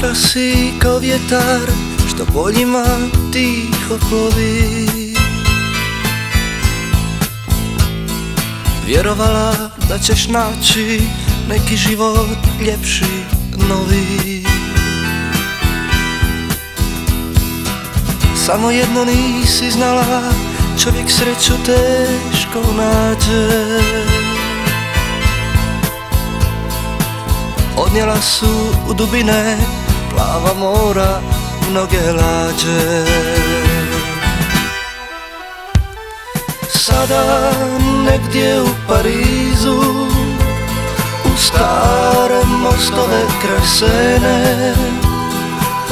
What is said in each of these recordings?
Otišla si kao vjetar što poljima tiho plovi. Vjerovala da ćeš naći neki život ljepši, novi. Samo jedno nisi znala, čovjek sreću teško nađe. Odnijela su u dubine plava mora mnoge lađe. Sada negdje u Parizu, u stare mostove kraj Sene,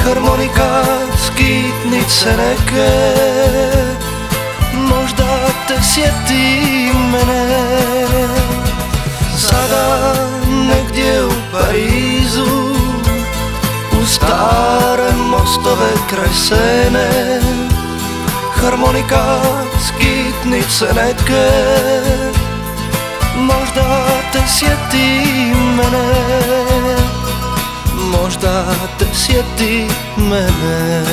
harmonika, skitnice neke, možda te sjeti mene. Sada negdje u Parizu, u stare mostove kraj Sene, harmonika, skitnice neke, možda te sjeti mene, možda te sjeti mene.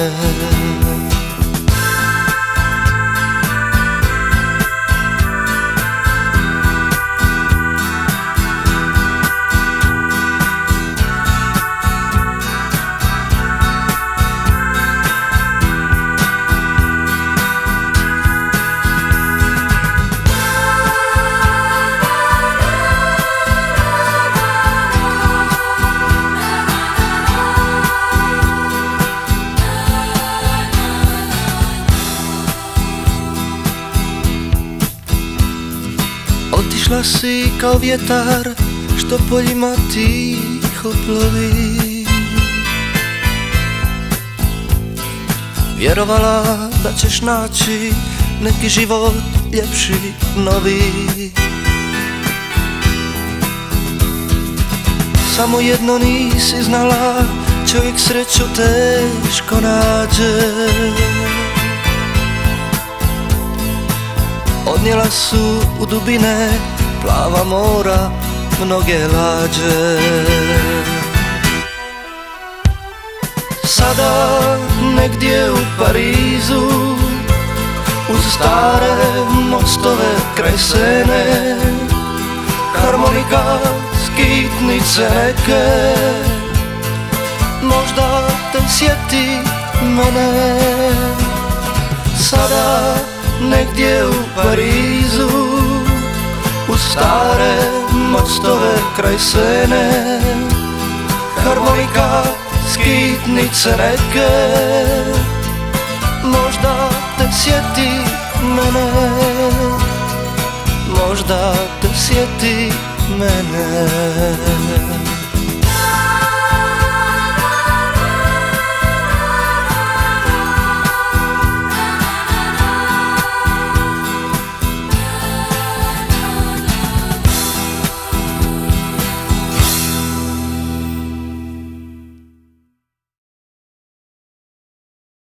Otišla si kao vjetar što poljima tiho plovi. Vjerovala da ćeš naći neki život ljepši, novi. Samo jedno nisi znala, čovjek sreću teško nađe. Odnijela su u dubine plava mora mnoge lađe. Sada negdje u Parizu, uz stare mostove kraj Sene, harmonika, skitnice neke, možda te sjeti mene. Sada negdje u Parizu, uz stare mostove kraj Sene, harmonika, skitnice neke, možda te sjeti mene, možda te sjeti